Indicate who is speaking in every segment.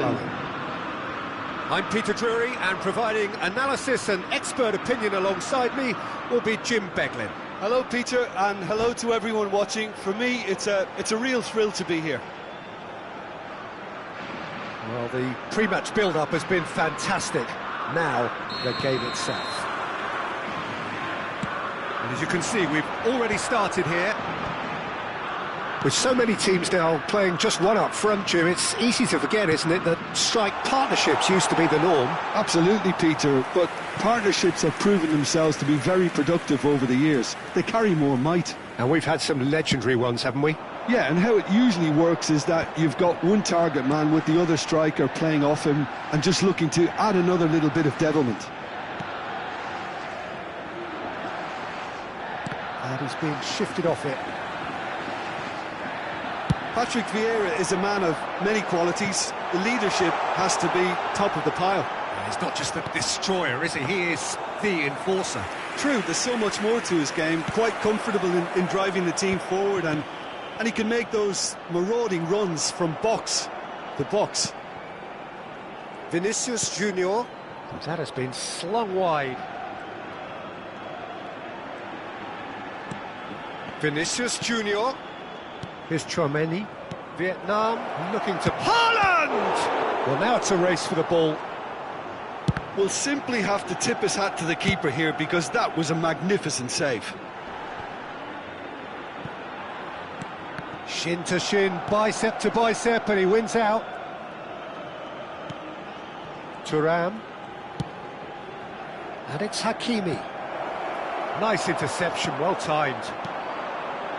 Speaker 1: flowing. I'm Peter Drury, and providing analysis and expert opinion alongside me will be Jim Beglin.
Speaker 2: Hello, Peter, and hello to everyone watching. For me, it's a real thrill to be here.
Speaker 1: Well, the pre-match build-up has been fantastic. Now, the game itself. And as you can see, we've already started here. With so many teams now playing just one up front, Jim, it's easy to forget, isn't it, that strike partnerships used to be the norm.
Speaker 2: Absolutely, Peter, but partnerships have proven themselves to be very productive over the years. They carry more might.
Speaker 1: And we've had some legendary ones, haven't we?
Speaker 2: Yeah, and how it usually works is that you've got one target man with the other striker playing off him and just looking to add another little bit of devilment.
Speaker 1: And he's being shifted off it.
Speaker 2: Patrick Vieira is a man of many qualities. The leadership has to be top of the pile.
Speaker 1: He's not just a destroyer, is he? He is the enforcer.
Speaker 2: True, there's so much more to his game. Quite comfortable in driving the team forward, and he can make those marauding runs from box to box.
Speaker 1: Vinicius Junior. That has been slung wide. Vinicius Junior. Here's Tchouaméni. Vietnam looking to Haaland! Well, now it's a race for the ball.
Speaker 2: We'll simply have to tip his hat to the keeper here, because that was a magnificent save.
Speaker 1: Shin to shin, bicep to bicep, and he wins out. Thuram. And it's Hakimi. Nice interception, well timed.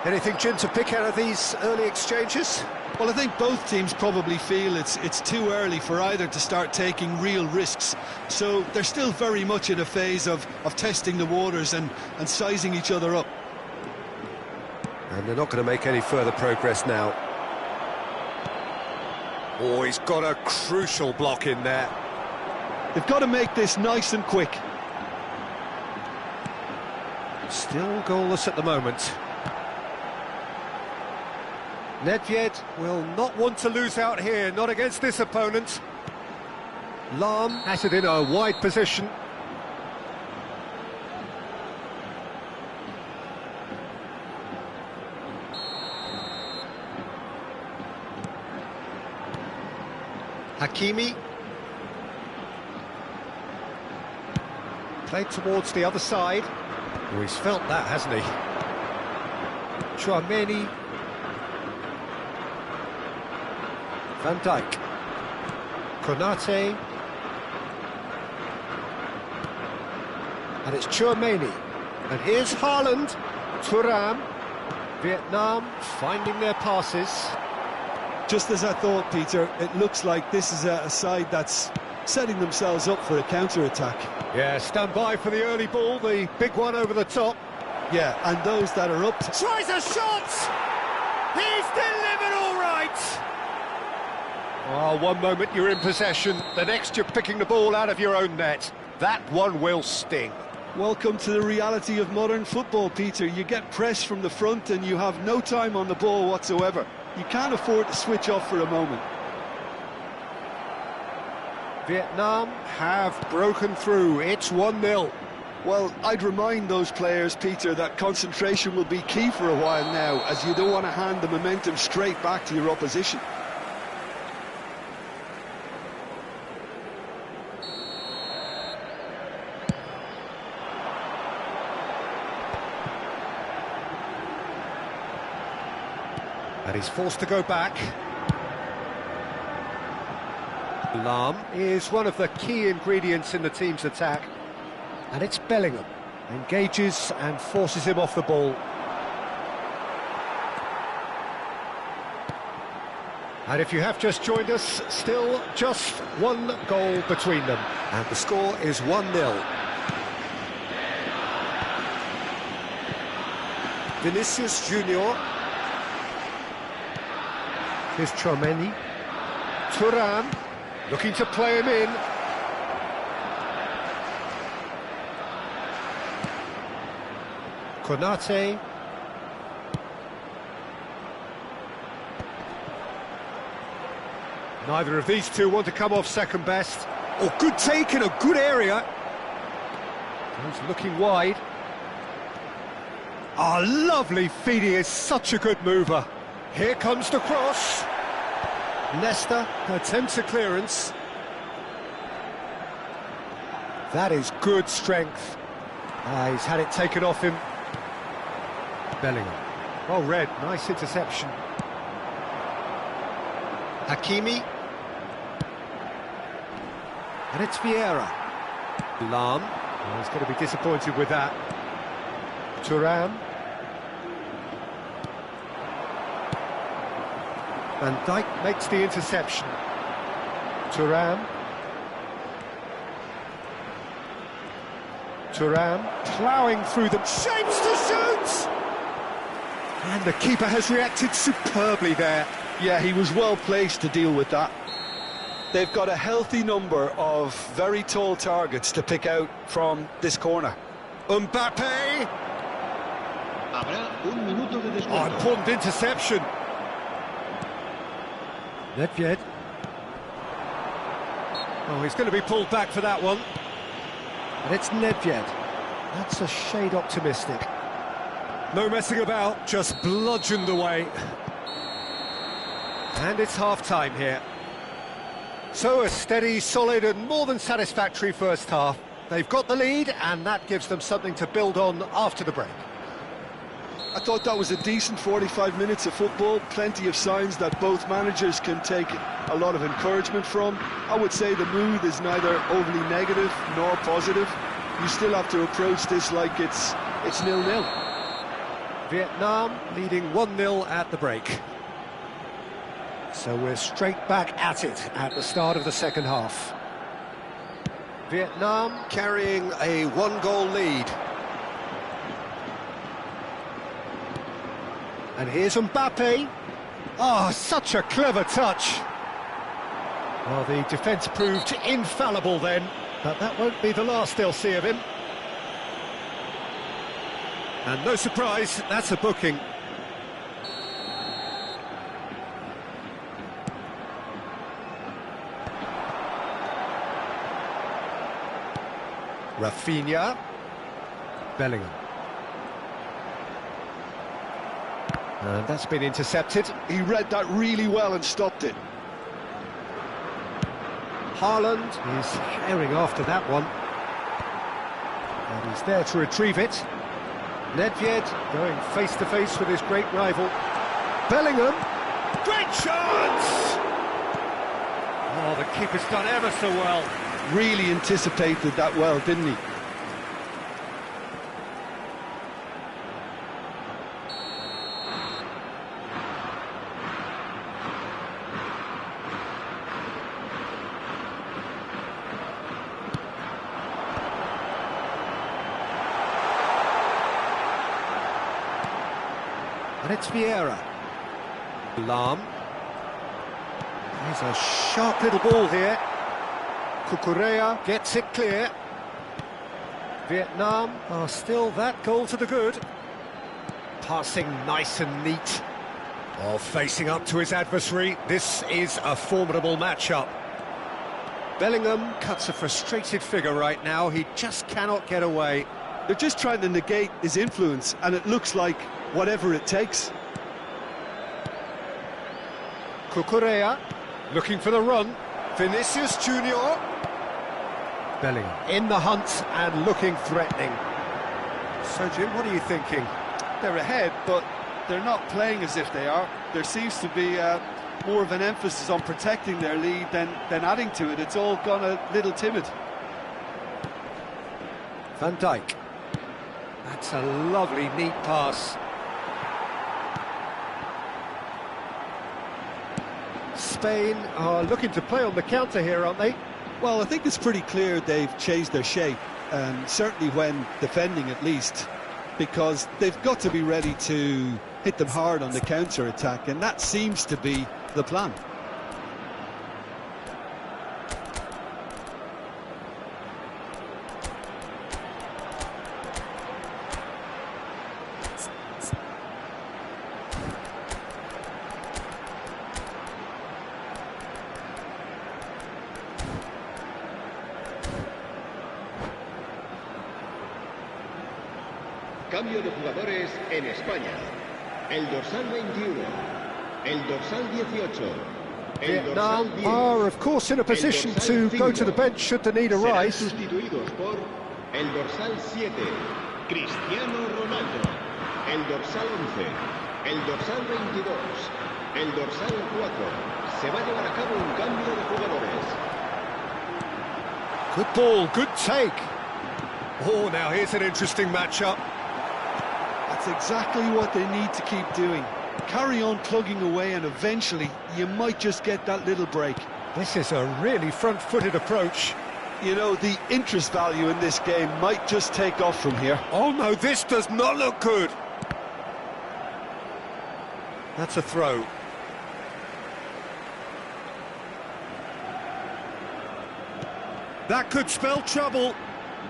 Speaker 1: Anything, Jim, to pick out of these early exchanges?
Speaker 2: Well, I think both teams probably feel it's too early for either to start taking real risks. So they're still very much in a phase of testing the waters and sizing each other up.
Speaker 1: And they're not going to make any further progress now. Oh, he's got a crucial block in there.
Speaker 2: They've got to make this nice and quick.
Speaker 1: Still goalless at the moment. Nedved will not want to lose out here, not against this opponent. Lahm has it in a wide position. Hakimi. Played towards the other side. Oh, he's felt that, hasn't he? Tchouaméni. Van Dijk. Konate. And it's Tchouaméni. And here's Haaland. Thuram. Vietnam finding their passes.
Speaker 2: Just as I thought, Peter, it looks like this is a side that's setting themselves up for a counter-attack.
Speaker 1: Yeah, stand by for the early ball, the big one over the top.
Speaker 2: Yeah, and those that are up...
Speaker 1: Tries a shot! He's delivered all right! Oh, one moment you're in possession, the next you're picking the ball out of your own net. That one will sting.
Speaker 2: Welcome to the reality of modern football, Peter. You get press from the front and you have no time on the ball whatsoever. You can't afford to switch off for a moment.
Speaker 1: Vietnam have broken through. It's 1-0.
Speaker 2: Well, I'd remind those players, Peter, that concentration will be key for a while now, as you don't want to hand the momentum straight back to your opposition.
Speaker 1: And he's forced to go back. Lahm is one of the key ingredients in the team's attack. And it's Bellingham. Engages and forces him off the ball. And if you have just joined us, still just one goal between them. And the score is 1-0. Vinicius Junior. Here's Tchouaméni. Thuram, looking to play him in. Konate. Neither of these two want to come off second best. Oh, good take in a good area. He's looking wide. Ah, lovely feed. He is such a good mover. Here comes the cross. Nesta attempts a clearance. That is good strength. He's had it taken off him. Bellingham. Well read, nice interception. Hakimi. And it's Vieira. Lam. Oh, he's going to be disappointed with that. Thuram. Van Dijk makes the interception. Thuram. Thuram ploughing through them, shapes to shoot! And the keeper has reacted superbly there.
Speaker 2: Yeah, he was well placed to deal with that. They've got a healthy number of very tall targets to pick out from this corner.
Speaker 1: Mbappe! Oh, important interception. Nedved. Oh, he's going to be pulled back for that one. And it's Nedved. That's a shade optimistic. No messing about, just bludgeoned away. And it's half-time here. So a steady, solid and more than satisfactory first half. They've got the lead and that gives them something to build on after the break.
Speaker 2: I thought that was a decent 45 minutes of football, plenty of signs that both managers can take a lot of encouragement from. I would say the mood is neither overly negative nor positive. You still have to approach this like it's 0-0.
Speaker 1: Vietnam leading 1-0 at the break. So we're straight back at it at the start of the second half. Vietnam carrying a one-goal lead. And here's Mbappe. Oh, such a clever touch. Well, the defence proved infallible then, but that won't be the last they'll see of him. And no surprise, that's a booking. Rafinha. Bellingham. And that's been intercepted.
Speaker 2: He read that really well and stopped it.
Speaker 1: Haaland is herring after that one. And he's there to retrieve it. Nedved going face-to-face with his great rival. Bellingham. Great chance! Oh, the keeper's done ever so well.
Speaker 2: Really anticipated that well, didn't he?
Speaker 1: And it's Vieira. Lam. There's a sharp little ball here. Cucurella gets it clear. Vietnam are still that goal to the good. Passing nice and neat. Oh, facing up to his adversary. This is a formidable matchup. Bellingham cuts a frustrated figure right now. He just cannot get away.
Speaker 2: They're just trying to negate his influence, and it looks like whatever it takes.
Speaker 1: Cucurella looking for the run. Vinicius Junior. Bellingham in the hunt and looking threatening. So, Jim, what are you thinking?
Speaker 2: They're ahead, but they're not playing as if they are. There seems to be more of an emphasis on protecting their lead than adding to it. It's all gone a little timid.
Speaker 1: Van Dijk. That's a lovely, neat pass. Spain are looking to play on the counter here, aren't they?
Speaker 2: Well, I think it's pretty clear they've changed their shape, certainly when defending at least, because they've got to be ready to hit them hard on the counter-attack, and that seems to be the plan.
Speaker 3: Cambio de jugadores en España. El dorsal 21, el dorsal 18, el dorsal
Speaker 1: Vietnam
Speaker 3: 10.
Speaker 1: are, of course, in a position to go to the bench should the need
Speaker 3: Serán
Speaker 1: arise.
Speaker 3: sustituidos por el dorsal 7, Cristiano Ronaldo, el dorsal 11, el dorsal 22, el dorsal 4. Se va a llevar a cabo un cambio de jugadores.
Speaker 1: Good ball, good take. Oh, now here's an interesting matchup.
Speaker 2: That's exactly what they need to keep doing. Carry on plugging away and eventually you might just get that little break.
Speaker 1: This is a really front-footed approach.
Speaker 2: You know, the interest value in this game might just take off from here.
Speaker 1: Oh no, this does not look good. That's a throw. That could spell trouble.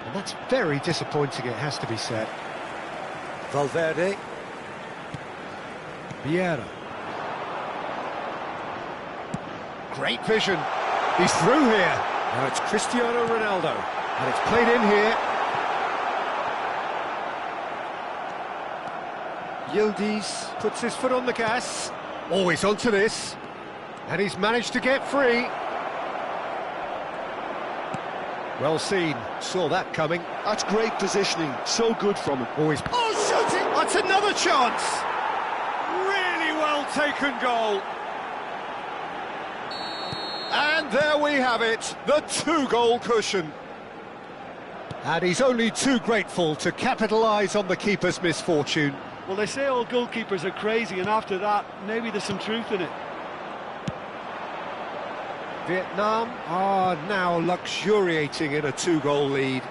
Speaker 1: And that's very disappointing, it has to be said. Valverde. Vieira. Great vision. He's through here. Now it's Cristiano Ronaldo. And it's played in here. Yildiz puts his foot on the gas. Oh, he's onto this. And he's managed to get free. Well seen. Saw that coming.
Speaker 2: That's great positioning. So good from him.
Speaker 1: Oh, shooting! That's another chance! Really well taken goal. And there we have it, the two-goal cushion. And he's only too grateful to capitalise on the keeper's misfortune.
Speaker 2: Well, they say all goalkeepers are crazy, and after that, maybe there's some truth in it.
Speaker 1: Vietnam are now luxuriating in a two-goal lead.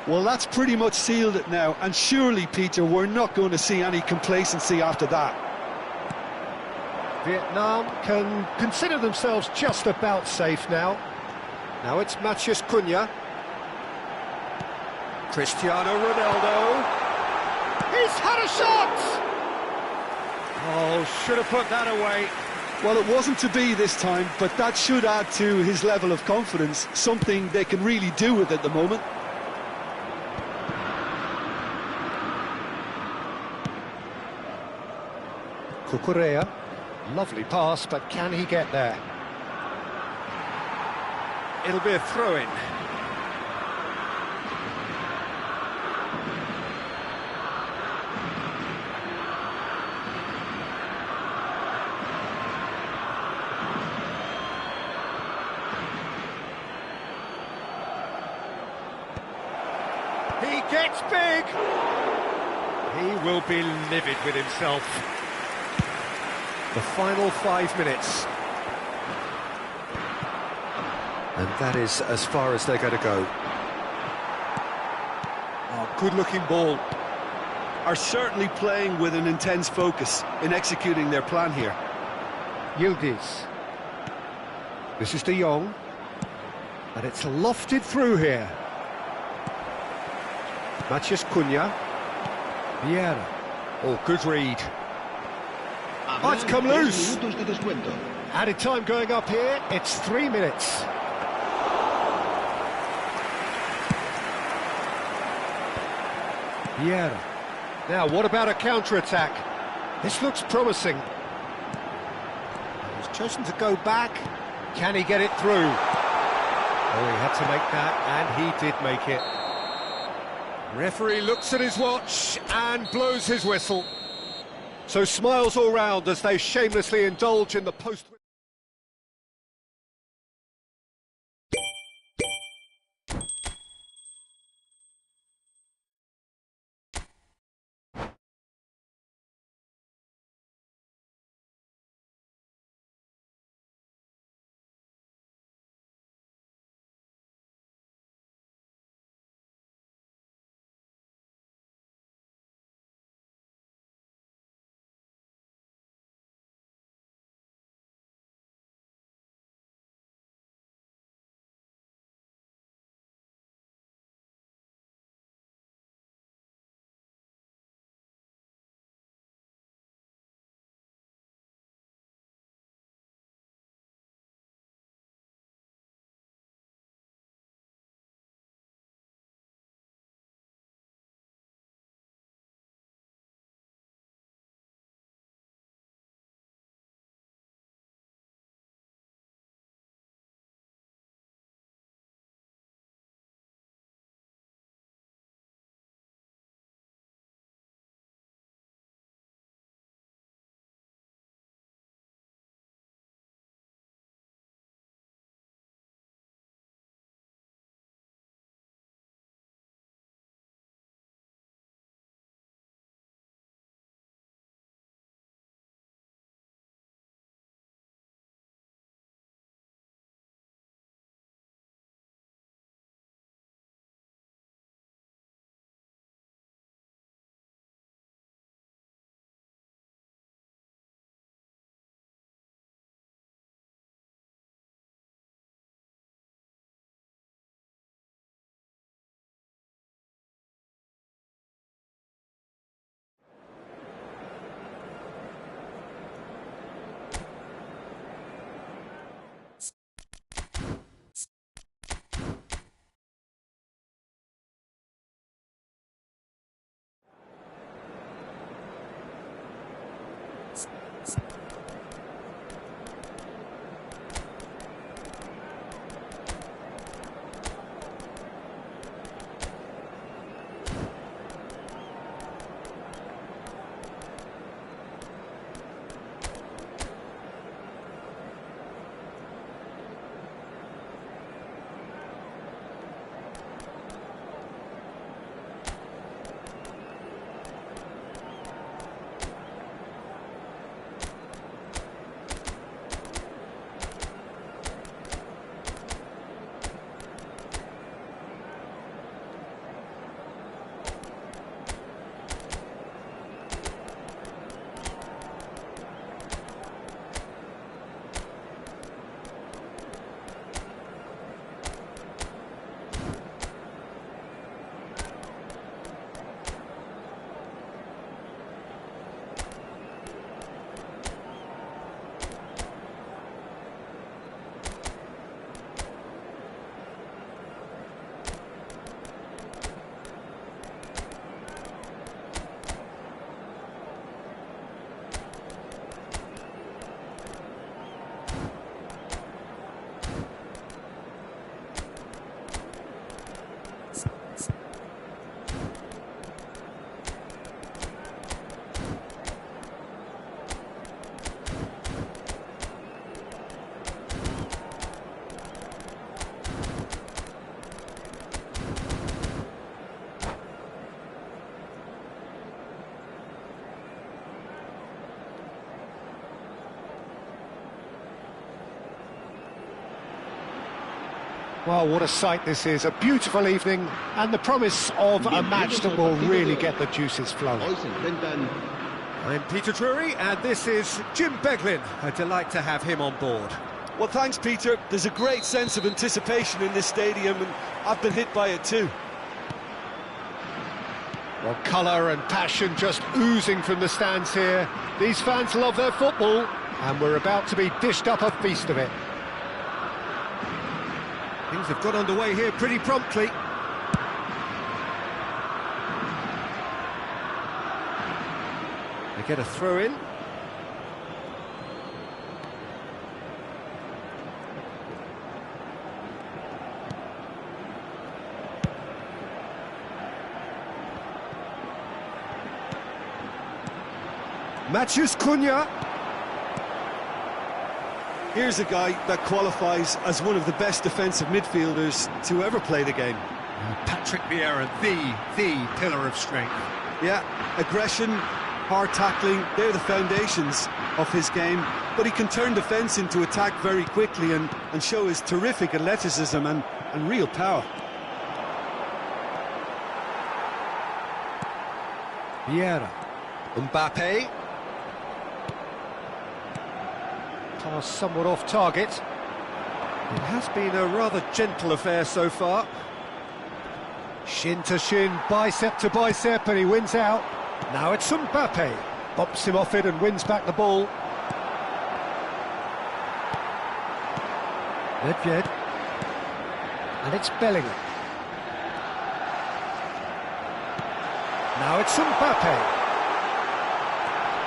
Speaker 2: Well, that's pretty much sealed it now, and surely, Peter, we're not going to see any complacency after that.
Speaker 1: Vietnam can consider themselves just about safe now. Now it's Matheus Cunha. Cristiano Ronaldo. He's had a shot! Oh, should have put that away.
Speaker 2: Well, it wasn't to be this time, but that should add to his level of confidence, something they can really do with at the moment.
Speaker 1: Cucurella. Lovely pass, but can he get there? It'll be a throw-in. He gets big! He will be livid with himself. The final 5 minutes. And that is as far as they're going to go. Oh, good-looking ball.
Speaker 2: Are certainly playing with an intense focus in executing their plan here.
Speaker 1: Yildiz. This is De Jong. And it's lofted through here. Matheus Cunha. Vieira. Oh, good read. Oh, it's come loose. Added time going up here. It's 3 minutes. Vieira. Now, what about a counter-attack? This looks promising. He's chosen to go back. Can he get it through? Oh, he had to make that, and he did make it. Referee looks at his watch and blows his whistle. So smiles all round as they shamelessly indulge in the post... Well, what a sight this is, a beautiful evening, and the promise of a match that will really get the juices flowing.
Speaker 3: Hoy se enfrentan
Speaker 1: I'm Peter Drury, and this is Jim Beglin. A delight to have him on board.
Speaker 2: Well, thanks, Peter. There's a great sense of anticipation in this stadium, and I've been hit by it too.
Speaker 1: Well, colour and passion just oozing from the stands here. These fans love their football, and we're about to be dished up a feast of it. Things have got underway here pretty promptly. They get a throw in. Matheus Cunha.
Speaker 2: Here's a guy that qualifies as one of the best defensive midfielders to ever play the game.
Speaker 1: Patrick Vieira, the pillar of strength.
Speaker 2: Yeah, aggression, hard tackling, they're the foundations of his game, but he can turn defence into attack very quickly and show his terrific athleticism and real power.
Speaker 1: Vieira. Mbappe. Pass somewhat off target. It has been a rather gentle affair so far. Shin to shin, bicep to bicep, and he wins out. Now it's Mbappe. Bops him off it and wins back the ball. Nedved. And it's Bellingham. Now it's Mbappe.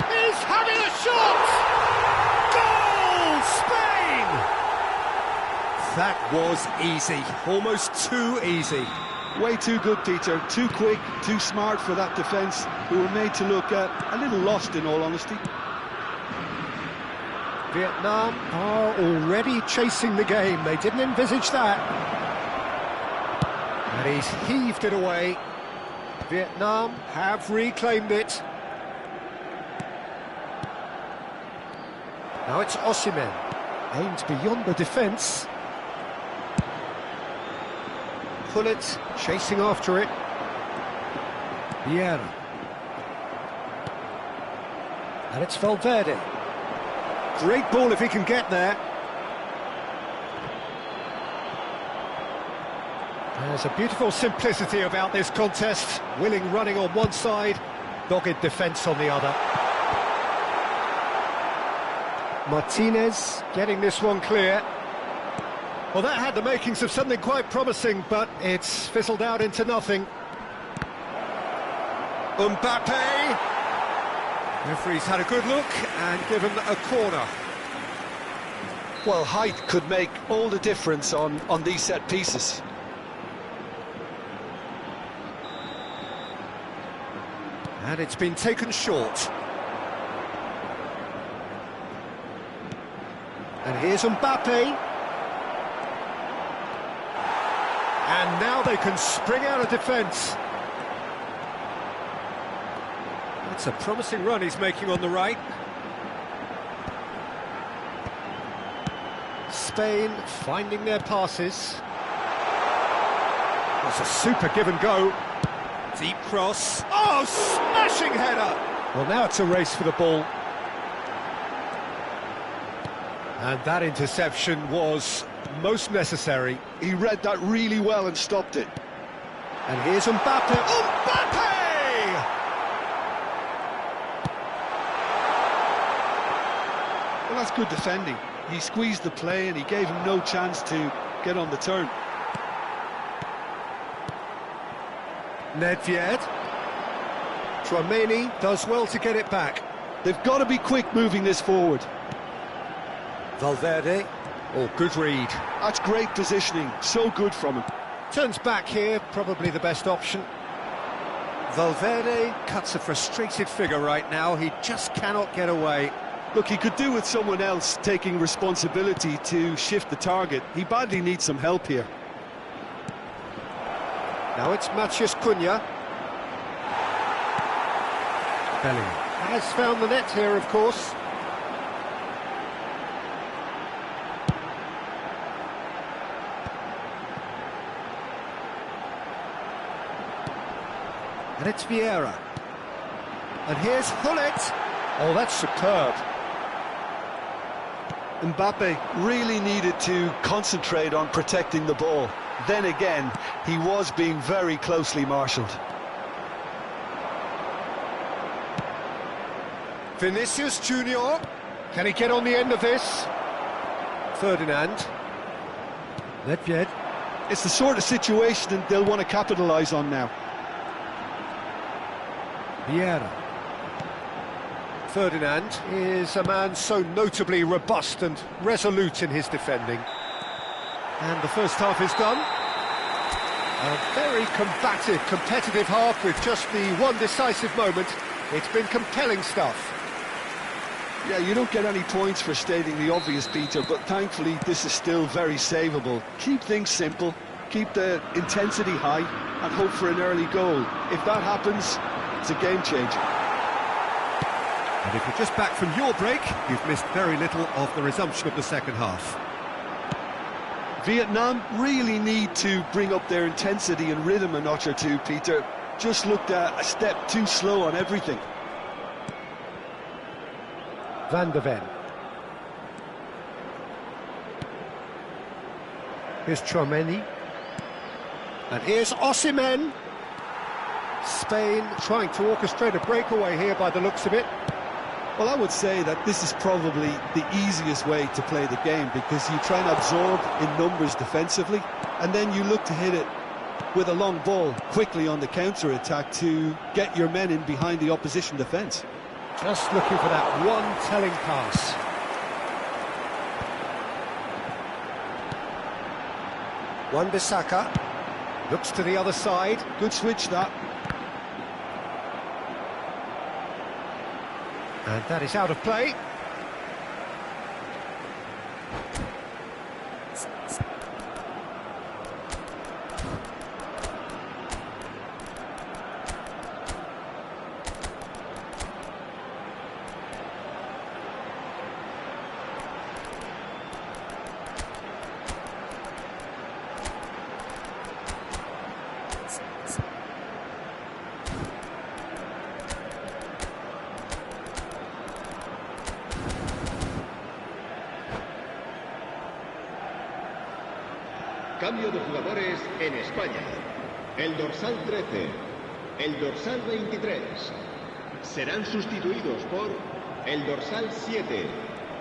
Speaker 1: He's having a shot! Goal! Spain! That was easy, almost too easy.
Speaker 2: Way too good, Peter. Too quick, too smart for that defence, who were made to look a little lost, in all honesty.
Speaker 1: Vietnam are already chasing the game. They didn't envisage that. And he's heaved it away. Vietnam have reclaimed it. Now it's Osimhen. Aimed beyond the defence. Pullet chasing after it. Vieira. And it's Valverde. Great ball if he can get there. There's a beautiful simplicity about this contest. Willing running on one side, dogged defence on the other. Martinez getting this one clear. Well, that had the makings of something quite promising, but it's fizzled out into nothing. Mbappe! Referee's had a good look and given a corner.
Speaker 2: Well, height could make all the difference on these set pieces.
Speaker 1: And it's been taken short. And here's Mbappe. And now they can spring out of defence. That's a promising run he's making on the right. Spain finding their passes. That's a super give and go. Deep cross. Oh, smashing header! Well, now it's a race for the ball. And that interception was most necessary.
Speaker 2: He read that really well and stopped it.
Speaker 1: And here's Mbappe. Mbappe!
Speaker 2: Well, that's good defending. He squeezed the play and he gave him no chance to get on the turn.
Speaker 1: Nedved. Tchouaméni does well to get it back.
Speaker 2: They've got to be quick moving this forward.
Speaker 1: Valverde. Oh, good read.
Speaker 2: That's great positioning. So good from him.
Speaker 1: Turns back here, probably the best option. Valverde cuts a frustrated figure right now. He just cannot get away.
Speaker 2: Look, he could do with someone else taking responsibility to shift the target. He badly needs some help here.
Speaker 1: Now it's Matheus Cunha. Bellingham has found the net here, of course. And it's Vieira. And here's Hullet. Oh, that's superb.
Speaker 2: Mbappe really needed to concentrate on protecting the ball. Then again, he was being very closely marshalled.
Speaker 1: Vinicius Junior. Can he get on the end of this? Ferdinand. Nedved.
Speaker 2: It's the sort of situation that they'll want to capitalise on now.
Speaker 1: Vieira. Ferdinand is a man so notably robust and resolute in his defending. And the first half is done. A very combative, competitive half with just the one decisive moment. It's been compelling stuff.
Speaker 2: Yeah, you don't get any points for stating the obvious, Peter, but thankfully this is still very savable. Keep things simple, keep the intensity high, and hope for an early goal. If that happens, it's a game changer.
Speaker 1: And if you're just back from your break, you've missed very little of the resumption of the second half.
Speaker 2: Vietnam really need to bring up their intensity and rhythm a notch or two, Peter. Just looked a step too slow on everything.
Speaker 1: Van de Ven. Here's Tchouaméni. And here's Osimhen. Spain trying to orchestrate a breakaway here by the looks of it.
Speaker 2: Well, I would say that this is probably the easiest way to play the game, because you try and absorb in numbers defensively, and then you look to hit it with a long ball quickly on the counter-attack to get your men in behind the opposition defence.
Speaker 1: Just looking for that one telling pass. Wan-Bissaka looks to the other side.
Speaker 2: Good switch, that.
Speaker 1: And that is out of play.
Speaker 3: Cambio de jugadores en España. El dorsal 13, el dorsal 23. Serán sustituidos por el dorsal 7,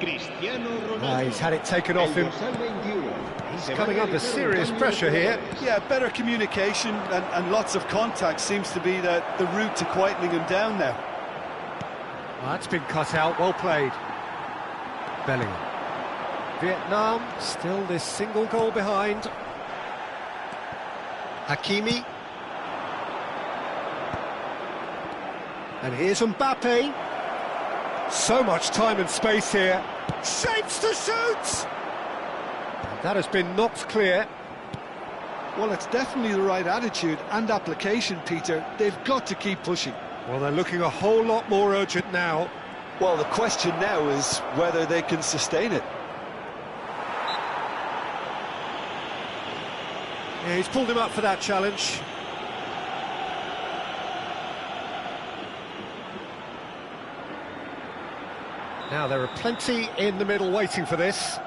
Speaker 3: Cristiano Ronaldo.
Speaker 1: He's had it taken off him. He's coming under serious pressure here.
Speaker 2: Yeah, better communication and lots of contact seems to be the route to quietening him down now.
Speaker 1: Well, that's been cut out, well played. Bellingham. Vietnam still this single goal behind. Hakimi. And here's Mbappe. So much time and space here. Shapes to shoot! And that has been knocked clear.
Speaker 2: Well, it's definitely the right attitude and application, Peter. They've got to keep pushing.
Speaker 1: Well, they're looking a whole lot more urgent now.
Speaker 2: Well, the question now is whether they can sustain it.
Speaker 1: Yeah, he's pulled him up for that challenge. Now, there are plenty in the middle waiting for this.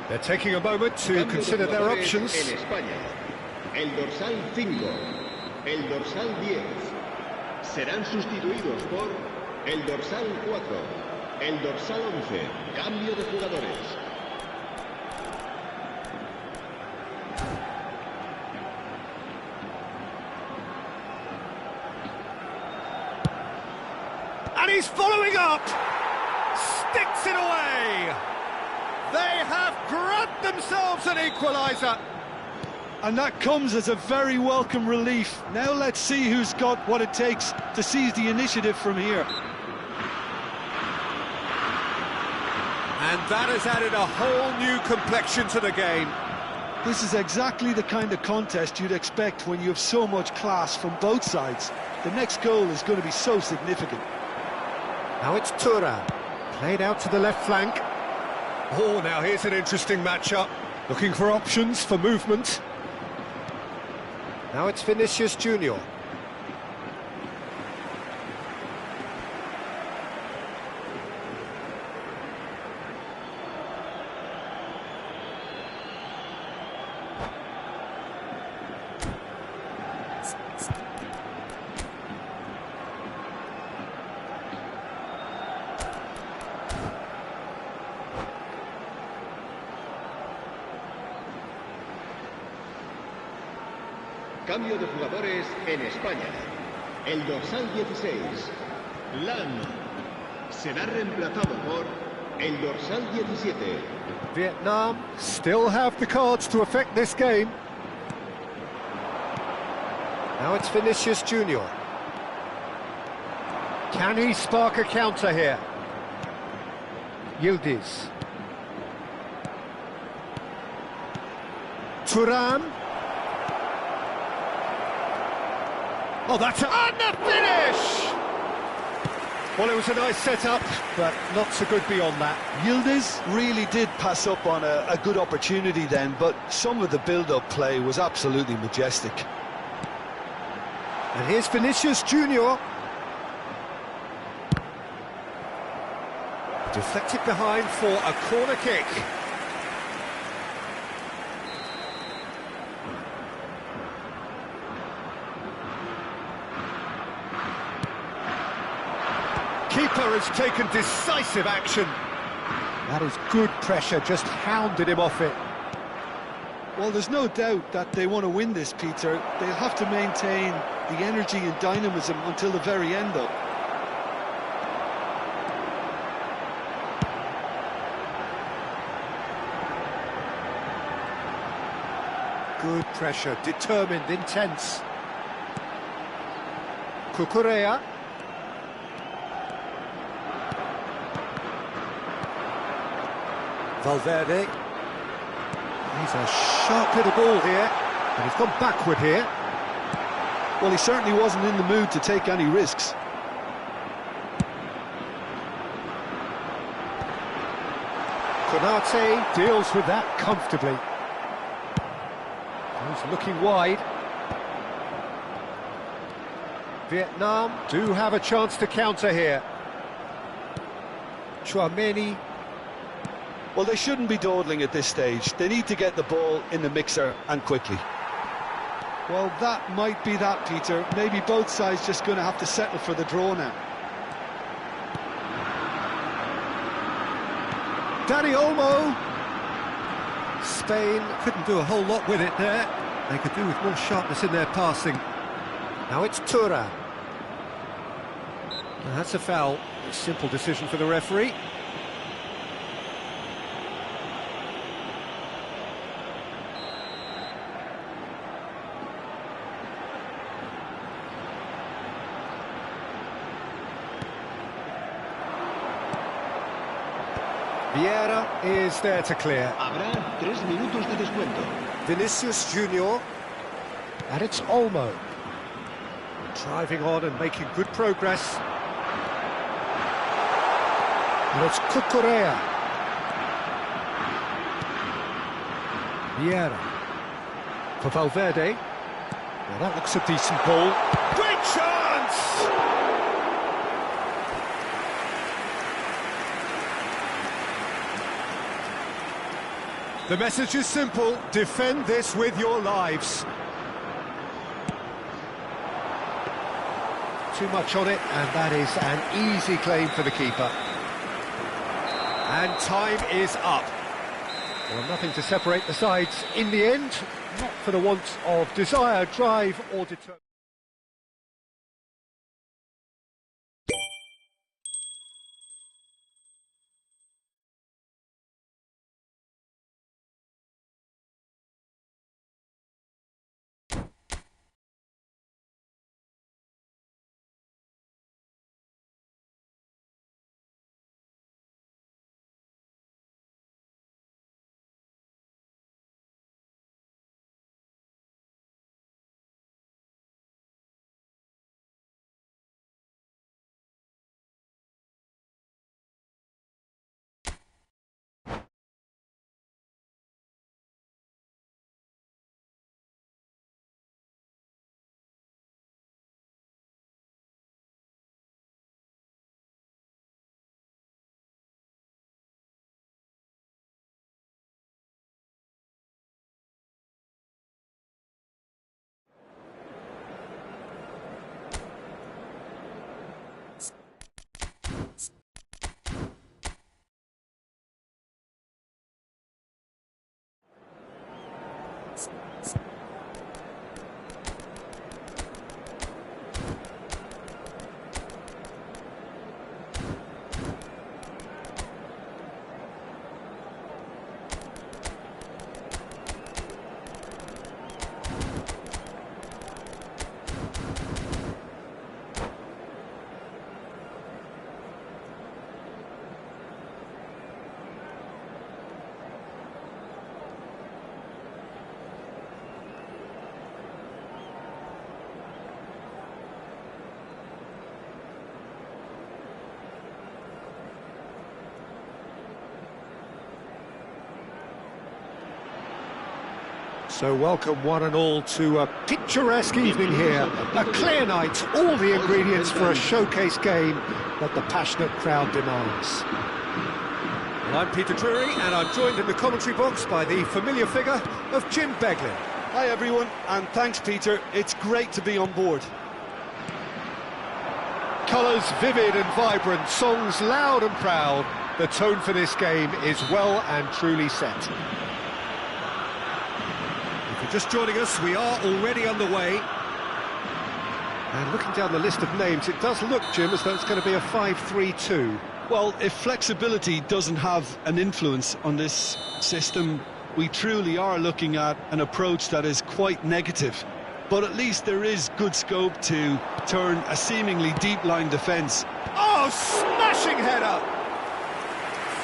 Speaker 1: They're taking a moment to consider their options.
Speaker 3: En España, el dorsal 5, el dorsal 10 serán sustituidos por el dorsal 4, el dorsal 11. Cambio de jugadores.
Speaker 1: And he's following up. Sticks it away. They have grabbed themselves an equaliser.
Speaker 2: And that comes as a very welcome relief. Now let's see who's got what it takes to seize the initiative from here.
Speaker 1: And that has added a whole new complexion to the game.
Speaker 2: This is exactly the kind of contest you'd expect when you have so much class from both sides. The next goal is going to be so significant.
Speaker 1: Now it's Thuram, played out to the left flank. Oh, now here's an interesting matchup. Looking for options for movement. Now it's Vinicius Junior.
Speaker 3: Cambio de jugadores en España. El dorsal 16, Lan, será reemplazado por el dorsal 17.
Speaker 1: Vietnam still have the cards to affect this game. Now it's Vinicius Junior. Can he spark a counter here? Yildiz. Thuram. Oh, that's and the finish! Well, it was a nice setup, but not so good beyond that.
Speaker 2: Yildiz really did pass up on a good opportunity then, but some of the build-up play was absolutely majestic.
Speaker 1: And here's Vinicius Junior. Deflected behind for a corner kick. Keeper has taken decisive action. That is good pressure, just hounded him off it.
Speaker 2: Well, there's no doubt that they want to win this, Peter. They'll have to maintain the energy and dynamism until the very end, though.
Speaker 1: Good pressure, determined, intense. Cucurella. Valverde. He's a sharp little ball here, and he's gone backward here.
Speaker 2: Well, he certainly wasn't in the mood to take any risks.
Speaker 1: Konate deals with that comfortably. He's looking wide. Vietnam do have a chance to counter here. Chouameni.
Speaker 2: Well, they shouldn't be dawdling at this stage. They need to get the ball in the mixer and quickly. Well, that might be that, Peter. Maybe both sides just going to have to settle for the draw now.
Speaker 1: Dani Olmo. Spain couldn't do a whole lot with it there. They could do with more sharpness in their passing. Now it's Thuram. And that's a foul. A simple decision for the referee. Vieira is there to clear.
Speaker 3: Habrá 3 minutos de descuento.
Speaker 1: Vinicius Junior. And it's Olmo. Driving on and making good progress. And it's Cucurella. Vieira. For Valverde. Well, that looks a decent ball. Great chance! The message is simple, defend this with your lives. Too much on it, and that is an easy claim for the keeper. And time is up. Well, nothing to separate the sides in the end, not for the want of desire, drive or determination. So welcome one and all to a picturesque evening here. A clear night, all the ingredients for a showcase game that the passionate crowd demands. Well, I'm Peter Drury, and I'm joined in the commentary box by the familiar figure of Jim Beglin.
Speaker 2: Hi everyone, and thanks Peter, it's great to be on board.
Speaker 1: Colours vivid and vibrant, songs loud and proud. The tone for this game is well and truly set. If you're just joining us, we are already underway. And looking down the list of names, it does look, Jim, as though it's going to be a 5-3-2.
Speaker 2: Well, if flexibility doesn't have an influence on this system, we truly are looking at an approach that is quite negative. But at least there is good scope to turn a seemingly deep-line defence.
Speaker 1: Oh, smashing header!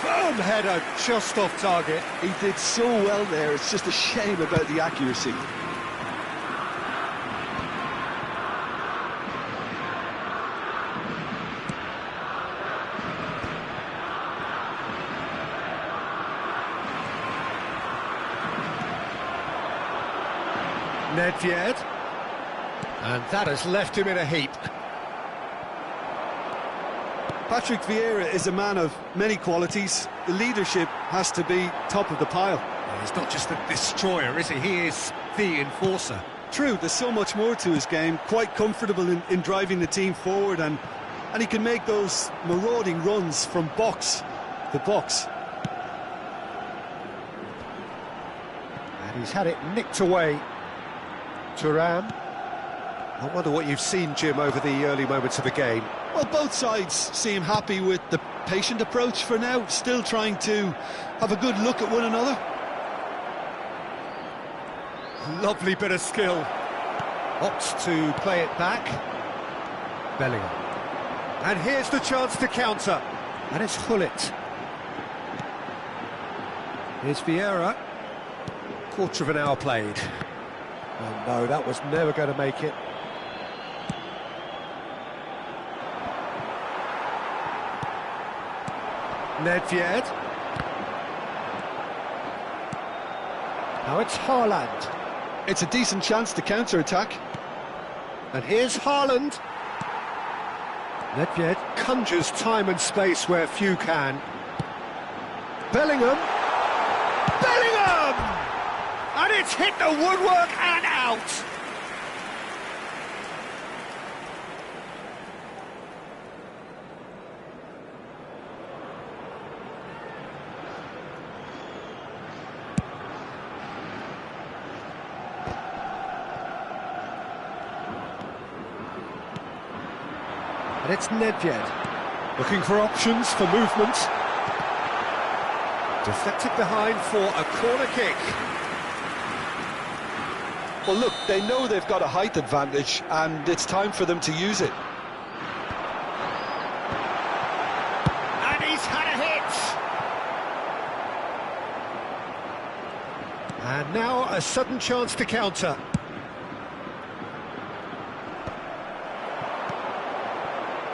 Speaker 1: Firm header, just off target.
Speaker 2: He did so well there, it's just a shame about the accuracy.
Speaker 1: Nedved, and that has left him in a heap.
Speaker 2: Patrick Vieira is a man of many qualities. The leadership has to be top of the pile.
Speaker 1: Well, he's not just a destroyer, is he? He is the enforcer.
Speaker 2: True, there's so much more to his game. Quite comfortable in driving the team forward, and he can make those marauding runs from box to box.
Speaker 1: And he's had it nicked away. Thuram. I wonder what you've seen, Jim, over the early moments of the game.
Speaker 2: Well, both sides seem happy with the patient approach for now, still trying to have a good look at one another.
Speaker 1: Lovely bit of skill. Opts to play it back. Bellingham. And here's the chance to counter. And it's Gullit. Here's Vieira. Quarter of an hour played. Oh no, that was never going to make it. Nedved. Now it's Haaland.
Speaker 2: It's a decent chance to counter-attack.
Speaker 1: And here's Haaland. Nedved conjures time and space where few can. Bellingham. Bellingham! And it's hit the woodwork and out. And it's Nedved, looking for options for movement. Deflected behind for a corner kick.
Speaker 2: Well, look, they know they've got a height advantage, and it's time for them to use it.
Speaker 1: And he's had a hit. And now a sudden chance to counter.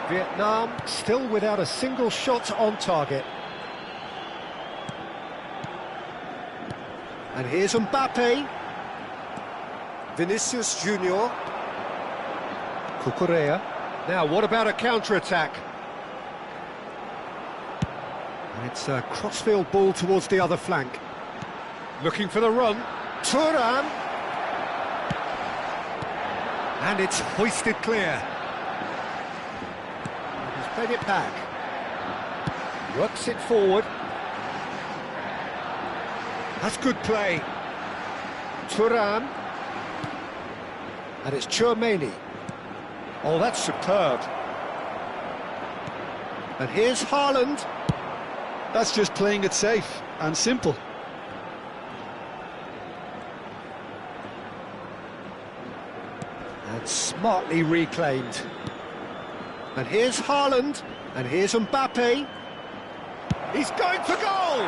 Speaker 1: Vietnam still without a single shot on target. And here's Mbappe. Vinicius Junior. Cucurella. Now, what about a counter-attack? And it's a crossfield ball towards the other flank. Looking for the run. Thuram. And it's hoisted clear. He's played it back. Works it forward. That's good play. Thuram. And it's Tchouaméni. Oh, that's superb. And here's Haaland.
Speaker 2: That's just playing it safe and simple.
Speaker 1: And smartly reclaimed. And here's Haaland. And here's Mbappe. He's going for goal!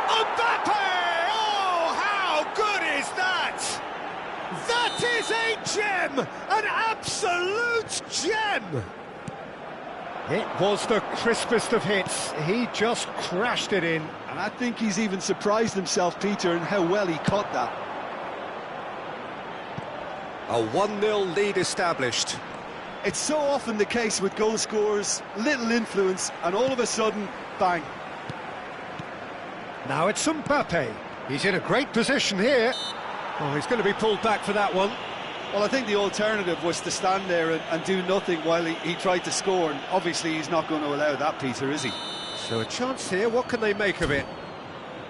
Speaker 1: Mbappe! Oh, how good is that? That is a gem! An absolute gem! It was the crispest of hits. He just crashed it in.
Speaker 2: And I think he's even surprised himself, Peter, in how well he caught that.
Speaker 1: A 1-0 lead established.
Speaker 2: It's so often the case with goal scorers, little influence, and all of a sudden, bang.
Speaker 1: Now it's Mbappe. He's in a great position here. Oh, he's going to be pulled back for that one.
Speaker 2: Well, I think the alternative was to stand there and do nothing while he tried to score, and obviously he's not going to allow that, Peter, is he?
Speaker 1: So a chance here, what can they make of it?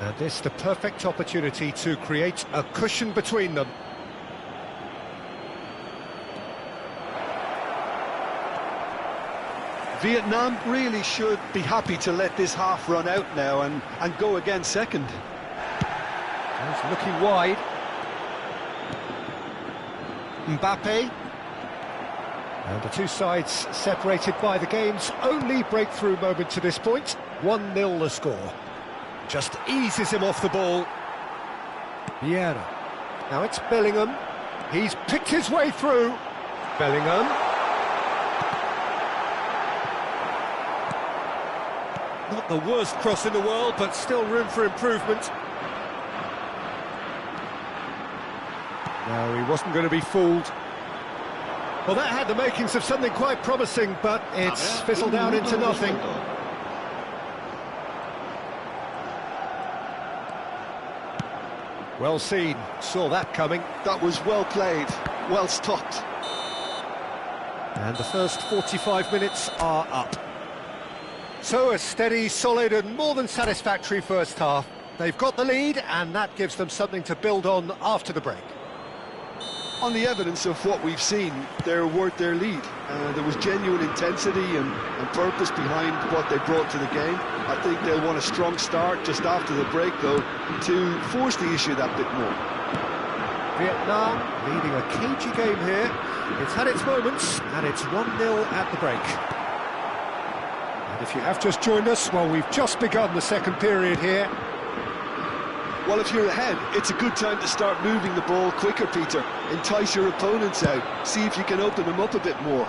Speaker 1: And this the perfect opportunity to create a cushion between them.
Speaker 2: Vietnam really should be happy to let this half run out now and go again second.
Speaker 1: He's looking wide. Mbappe. And the two sides separated by the game's only breakthrough moment to this point. 1-0 the score. Just eases him off the ball. Vieira. Now it's Bellingham. He's picked his way through. Bellingham. Not the worst cross in the world, but still room for improvement. No, he wasn't going to be fooled. Well, that had the makings of something quite promising, but it's fizzled out into nothing. Well seen, saw that coming.
Speaker 2: That was well played, well stopped.
Speaker 1: And the first 45 minutes are up. So a steady, solid and more than satisfactory first half. They've got the lead and that gives them something to build on after the break.
Speaker 2: On the evidence of what we've seen, they're worth their lead. There was genuine intensity and purpose behind what they brought to the game. I think they'll want a strong start just after the break, though, to force the issue that bit more.
Speaker 1: Vietnam leading a cagey game here. It's had its moments and it's 1-0 at the break. And if you have just joined us, well, we've just begun the second period here.
Speaker 2: Well, if you're ahead, it's a good time to start moving the ball quicker, Peter. Entice your opponents out. See if you can open them up a bit more.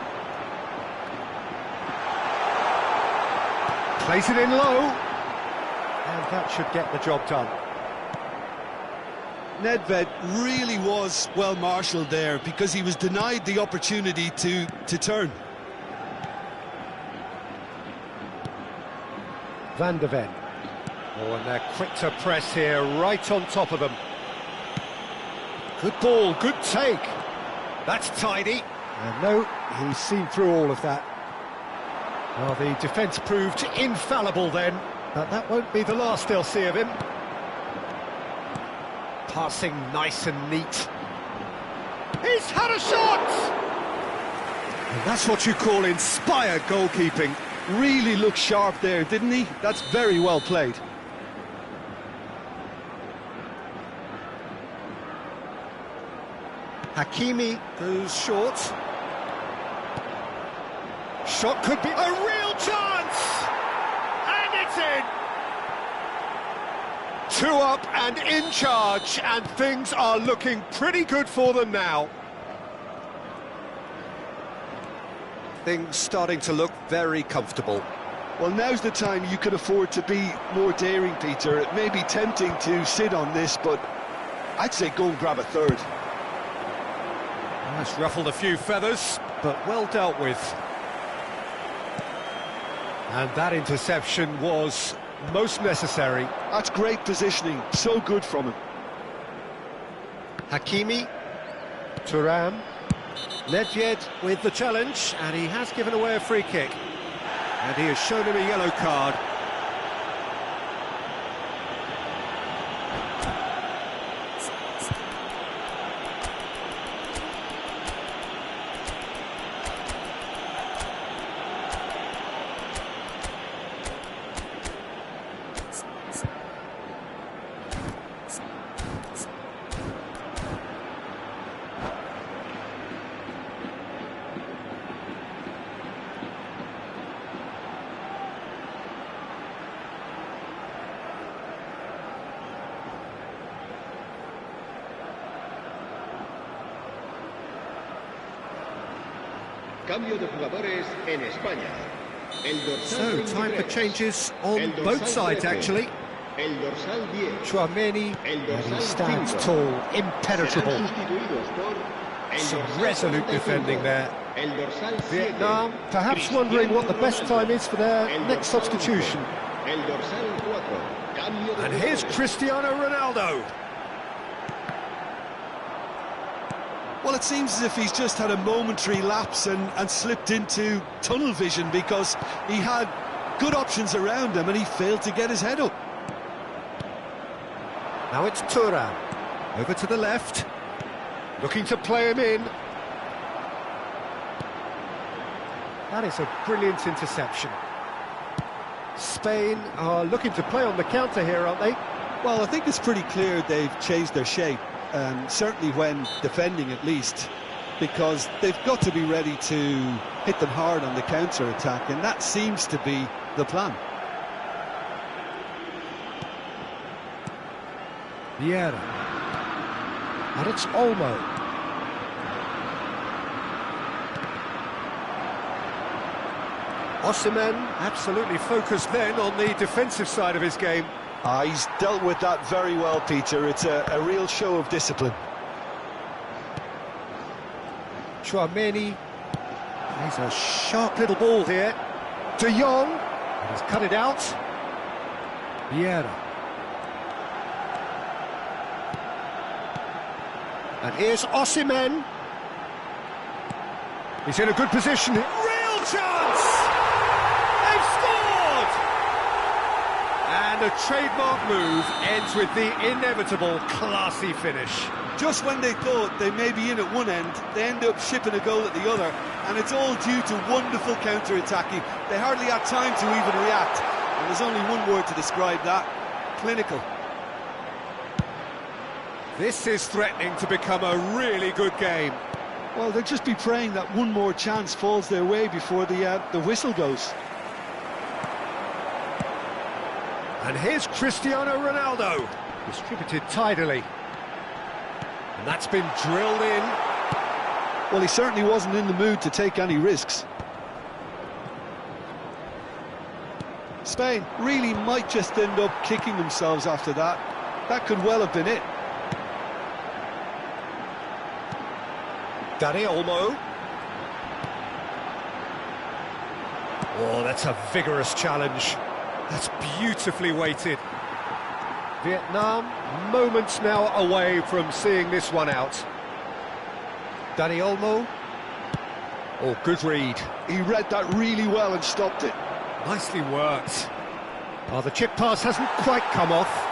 Speaker 1: Plays it in low. And that should get the job done.
Speaker 4: Nedved really was well marshalled there because he was denied the opportunity to turn.
Speaker 1: Van de Ven. Oh, and they're quick to press here, right on top of them. Good ball, good take. That's tidy. And no, he's seen through all of that. Well, the defence proved infallible then, but that won't be the last they'll see of him. Passing nice and neat. He's had a shot! And that's what you call inspired goalkeeping.
Speaker 2: Really looked sharp there, didn't he? That's very well played.
Speaker 1: Hakimi goes short. Shot could be a real chance! And it's in! 2 up and in charge, and things are looking pretty good for them now. Things starting to look very comfortable.
Speaker 2: Well, now's the time you can afford to be more daring, Peter. It may be tempting to sit on this, but I'd say go and grab a third.
Speaker 1: That's ruffled a few feathers, but well dealt with. And that interception was most necessary.
Speaker 2: That's great positioning, so good from him.
Speaker 1: Hakimi, Thuram, Nedved with the challenge, and he has given away a free kick. And he has shown him a yellow card.
Speaker 3: Cambio de jugadores en España. El dorsal
Speaker 1: So, time for
Speaker 3: 23.
Speaker 1: changes
Speaker 3: El
Speaker 1: on
Speaker 3: dorsal
Speaker 1: both sides,
Speaker 3: 13.
Speaker 1: actually.
Speaker 3: El dorsal 10.
Speaker 1: Chouameni,
Speaker 3: El
Speaker 1: and
Speaker 3: dorsal
Speaker 1: he stands
Speaker 3: 5.
Speaker 1: tall, impenetrable.
Speaker 3: Serán sustituidos por el
Speaker 1: Some
Speaker 3: dorsal
Speaker 1: resolute
Speaker 3: 45.
Speaker 1: defending there.
Speaker 3: El dorsal 7.
Speaker 1: Vietnam, perhaps wondering what the best time is for their next substitution.
Speaker 3: El dorsal 4. Cambio de
Speaker 1: And here's
Speaker 3: jugadores.
Speaker 1: Cristiano Ronaldo.
Speaker 4: Well, it seems as if he's just had a momentary lapse and slipped into tunnel vision, because he had good options around him and he failed to get his head up.
Speaker 1: Now it's Thuram. Over to the left. Looking to play him in. That is a brilliant interception. Spain are looking to play on the counter here, aren't they?
Speaker 4: Well, I think it's pretty clear they've changed their shape, certainly when defending at least, because they've got to be ready to hit them hard on the counter-attack, and that seems to be the plan.
Speaker 1: Vieira. And it's Olmo. Osimhen absolutely focused then on the defensive side of his game.
Speaker 2: He's dealt with that very well, Peter. It's a real show of discipline.
Speaker 1: Chouameni. He's a sharp little ball here. De Jong. And he's cut it out. Vieira. And here's Osimhen. He's in a good position. Real chance! They've scored! And a trademark move ends with the inevitable classy finish.
Speaker 4: Just when they thought they may be in at one end, they end up shipping a goal at the other, and it's all due to wonderful counter-attacking. They hardly had time to even react, and there's only one word to describe that: clinical.
Speaker 1: This is threatening to become a really good game.
Speaker 2: Well, they'll just be praying that one more chance falls their way before the whistle goes.
Speaker 1: And here's Cristiano Ronaldo, distributed tidily. And that's been drilled in.
Speaker 2: Well, he certainly wasn't in the mood to take any risks. Spain really might just end up kicking themselves after that. That could well have been it.
Speaker 1: Dani Olmo. Oh, that's a vigorous challenge. That's beautifully weighted. Vietnam, moments now away from seeing this one out. Dani Olmo. Oh, good read.
Speaker 2: He read that really well and stopped it.
Speaker 1: Nicely worked. Oh, the chip pass hasn't quite come off.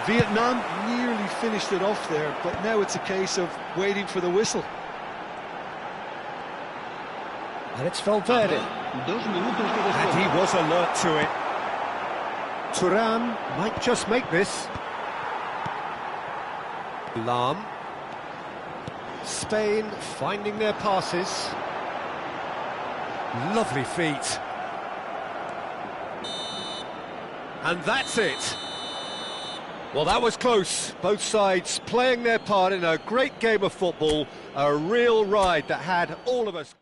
Speaker 2: Vietnam nearly finished it off there, but now it's a case of waiting for the whistle.
Speaker 1: And it's Valverde.
Speaker 3: 2 minutos de descuento.
Speaker 1: And he was alert to it. Thuram might just make this. Lahm. Spain finding their passes. Lovely feet. And that's it. Well, that was close. Both sides playing their part in a great game of football. A real ride that had all of us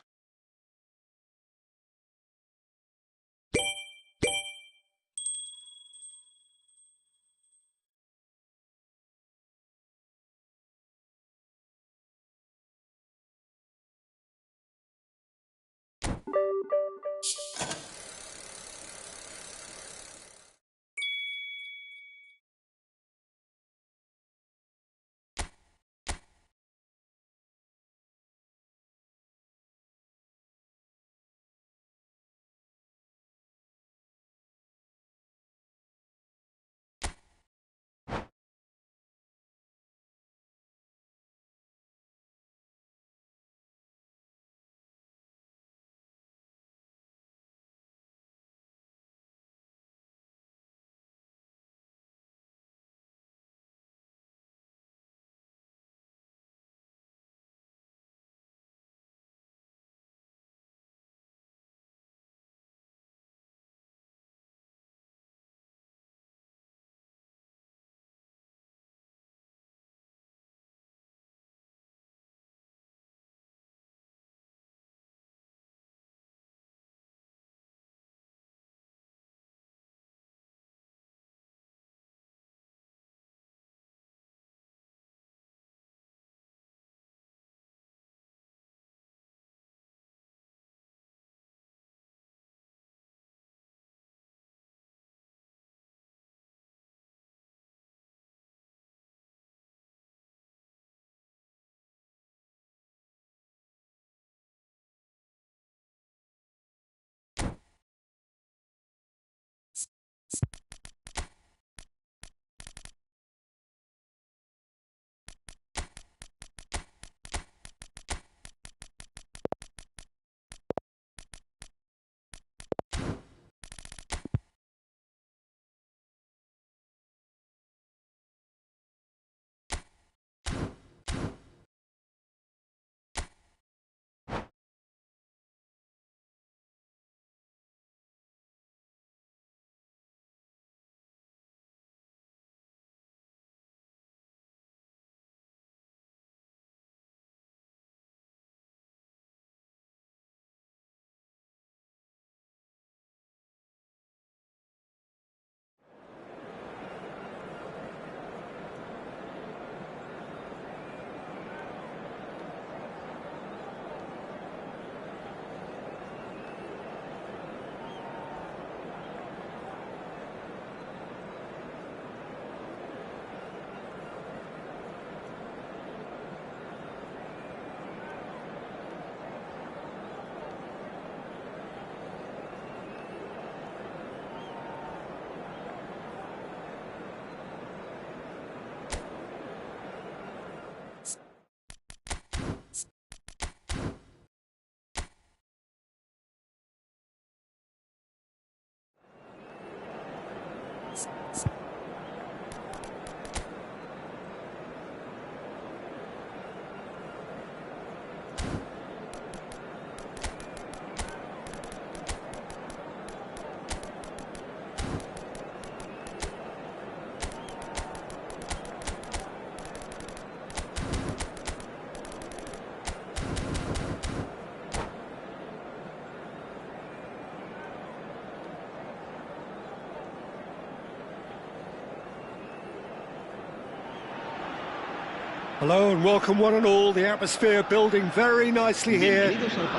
Speaker 1: Hello and welcome one and all. The atmosphere building very nicely here.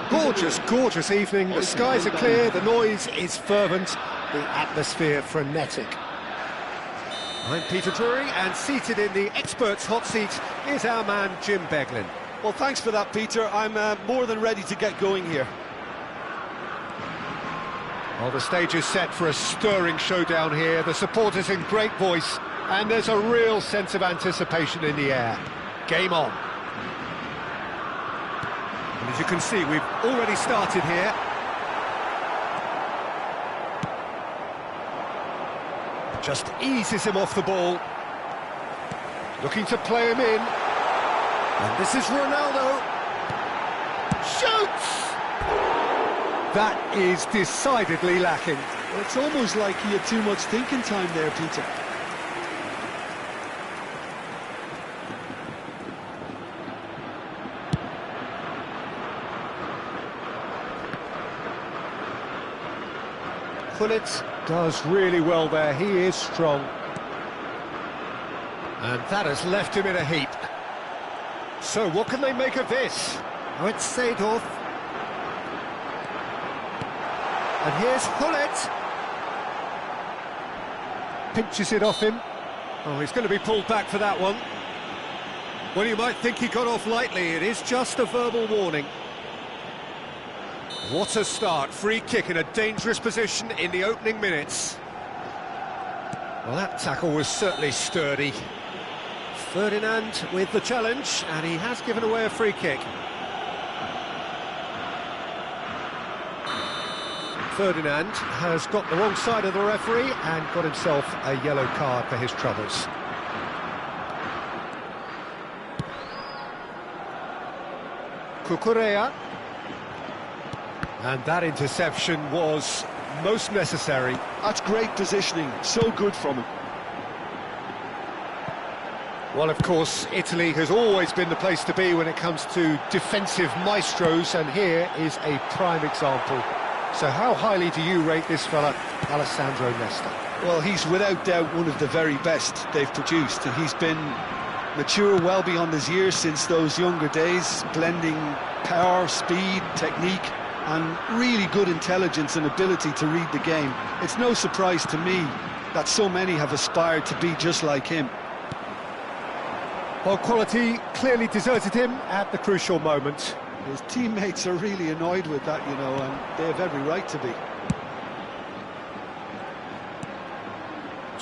Speaker 1: Gorgeous, gorgeous evening. The skies are clear, the noise is fervent, the atmosphere frenetic. I'm Peter Drury, and seated in the experts' hot seat is our man Jim Beglin.
Speaker 4: Well, thanks for that, Peter. I'm more than ready to get going here.
Speaker 1: Well, the stage is set for a stirring showdown here. The supporters in great voice, and there's a real sense of anticipation in the air. Game on. And as you can see, we've already started here. Just eases him off the ball. Looking to play him in. And this is Ronaldo. Shoots! That is decidedly lacking.
Speaker 2: It's almost like he had too much thinking time there, Peter.
Speaker 1: Gullit does really well there, he is strong. And that has left him in a heap. So what can they make of this? Oh, it's Seedorf. And here's Gullit. Pinches it off him. Oh, he's going to be pulled back for that one. Well, you might think he got off lightly, it is just a verbal warning. What a start, free kick in a dangerous position in the opening minutes. Well, that tackle was certainly sturdy. Ferdinand with the challenge, and he has given away a free kick. Ferdinand has got the wrong side of the referee and got himself a yellow card for his troubles. Cucurella. And that interception was most necessary.
Speaker 2: That's great positioning, so good from him.
Speaker 1: Well, of course, Italy has always been the place to be when it comes to defensive maestros, and here is a prime example. So how highly do you rate this fella, Alessandro Nesta?
Speaker 2: Well, he's without doubt one of the very best they've produced. He's been mature well beyond his years since those younger days, blending power, speed, technique, and really good intelligence and ability to read the game. It's no surprise to me that so many have aspired to be just like him.
Speaker 1: Well, quality clearly deserted him at the crucial moment.
Speaker 2: His teammates are really annoyed with that, you know, and they have every right to be.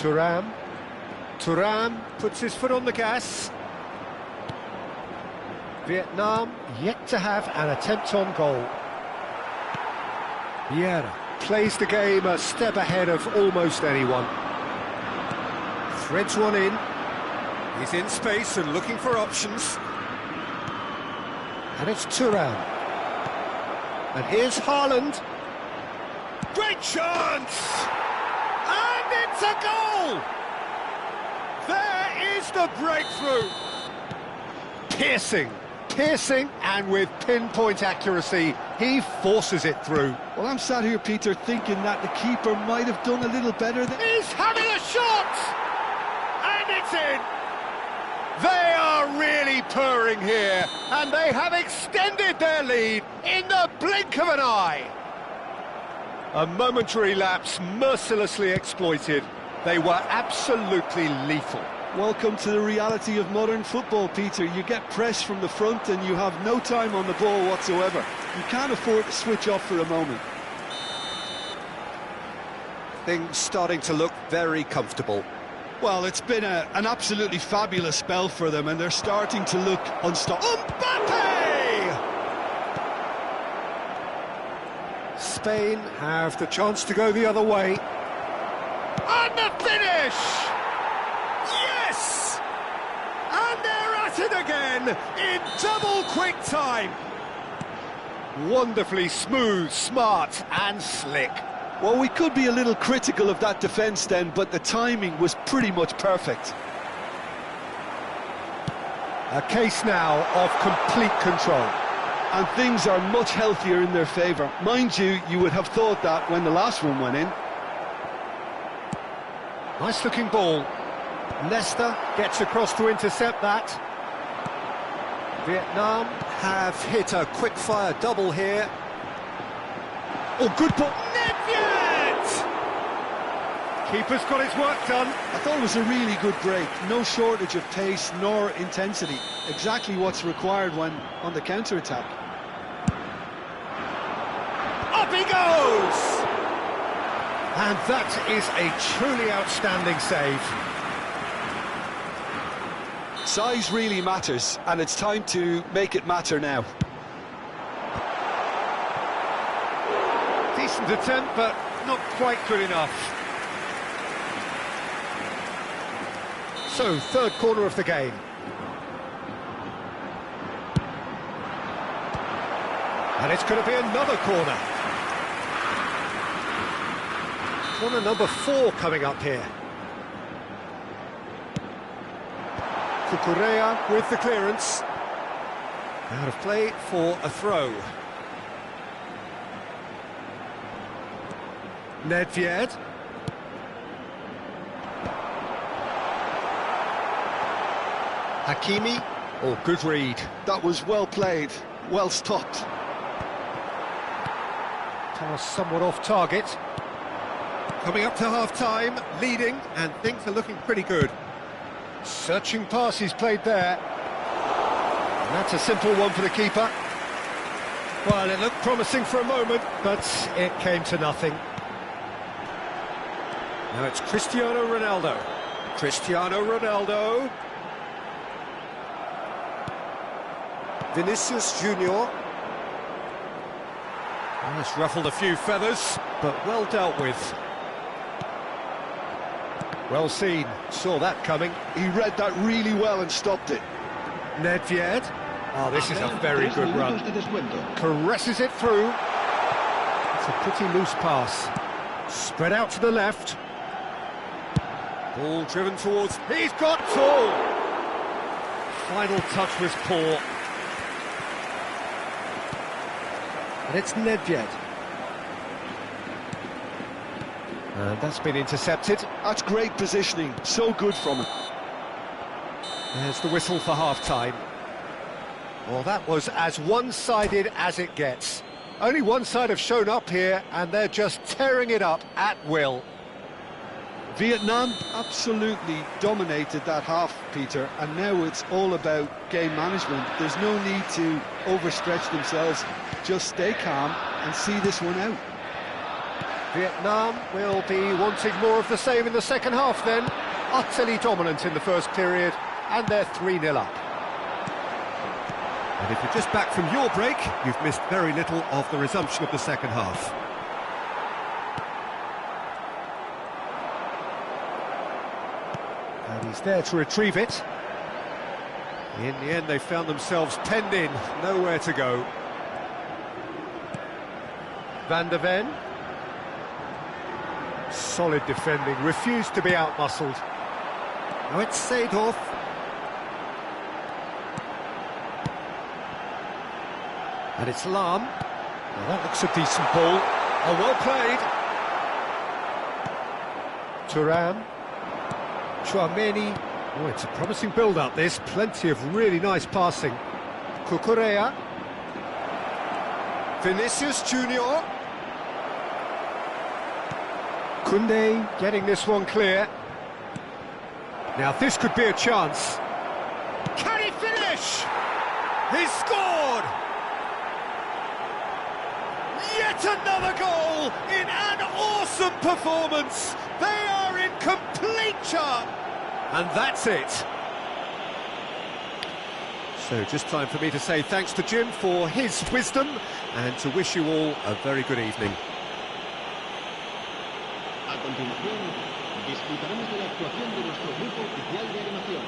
Speaker 1: Thuram. Thuram puts his foot on the gas. Vietnam yet to have an attempt on goal. Vieira plays the game a step ahead of almost anyone. Threads one in. He's in space and looking for options. And it's Thuram. And here's Haaland. Great chance! And it's a goal! There is the breakthrough! Piercing, and with pinpoint accuracy, he forces it through.
Speaker 2: Well, I'm sat here, Peter, thinking that the keeper might have done a little better than...
Speaker 1: He's having a shot! And it's in! They are really purring here, and they have extended their lead in the blink of an eye. A momentary lapse mercilessly exploited. They were absolutely lethal.
Speaker 2: Welcome to the reality of modern football, Peter. You get pressed from the front and you have no time on the ball whatsoever. You can't afford to switch off for a moment.
Speaker 1: Things starting to look very comfortable.
Speaker 2: Well, it's been an absolutely fabulous spell for them, and they're starting to look unstoppable.
Speaker 1: Mbappe! Spain have the chance to go the other way. And the finish! Yes! And they're at it again in double quick time. Wonderfully smooth, smart and slick.
Speaker 2: Well, we could be a little critical of that defence then, but the timing was pretty much perfect.
Speaker 1: A case now of complete control.
Speaker 2: And things are much healthier in their favour. Mind you, you would have thought that when the last one went in.
Speaker 1: Nice looking ball. Nesta gets across to intercept that. Vietnam have hit a quick-fire double here. Oh, good ball. Nedved! Keeper's got his work done.
Speaker 2: I thought it was a really good break. No shortage of pace nor intensity. Exactly what's required when on the counter-attack.
Speaker 1: Up he goes! And that is a truly outstanding save.
Speaker 2: Size really matters, and it's time to make it matter now.
Speaker 1: Decent attempt, but not quite good enough. So, third corner of the game. And it's going to be another corner. Corner number 4 coming up here. Cucurella with the clearance. Out of play for a throw. Nedved. Hakimi. Oh, good read.
Speaker 2: That was well played, well stopped.
Speaker 1: Pass somewhat off target. Coming up to half-time, leading, and things are looking pretty good. Searching pass he's played there. And that's a simple one for the keeper. Well, it looked promising for a moment, but it came to nothing. Now it's Cristiano Ronaldo. Cristiano Ronaldo. Vinicius Junior. Well, it's ruffled a few feathers, but well dealt with. Well seen, saw that coming.
Speaker 2: He read that really well and stopped it.
Speaker 1: Nedved. Oh, this is a very good run. Caresses it through. It's a pretty loose pass. Spread out to the left. Ball driven towards... He's got two! Final touch was poor. And it's Nedved. And that's been intercepted.
Speaker 2: That's great positioning, so good from him.
Speaker 1: There's the whistle for half-time. Well, that was as one-sided as it gets. Only one side have shown up here, and they're just tearing it up at will.
Speaker 2: Vietnam absolutely dominated that half, Peter, and now it's all about game management. There's no need to overstretch themselves. Just stay calm and see this one out.
Speaker 1: Vietnam will be wanting more of the same in the second half then. Utterly dominant in the first period, and they're 3-0 up.
Speaker 5: And if you're just back from your break, you've missed very little of the resumption of the second half.
Speaker 1: And he's there to retrieve it. In the end, they found themselves penned in, nowhere to go. Van der Ven. Solid defending, refused to be outmuscled.
Speaker 5: Now it's Seedorf.
Speaker 1: And it's Lahm. Now that looks a decent ball. Oh, well played. Thuram. Tchouameni. Oh, it's a promising build-up, this. Plenty of really nice passing. Cucurella. Vinicius Junior. Koundé getting this one clear. Now this could be a chance. Can he finish? He's scored! Yet another goal in an awesome performance. They are in complete charge. And that's it. So just time for me to say thanks to Jim for his wisdom and to wish you all a very good evening.
Speaker 3: A continuación, disfrutaremos de la actuación de nuestro grupo oficial de animación.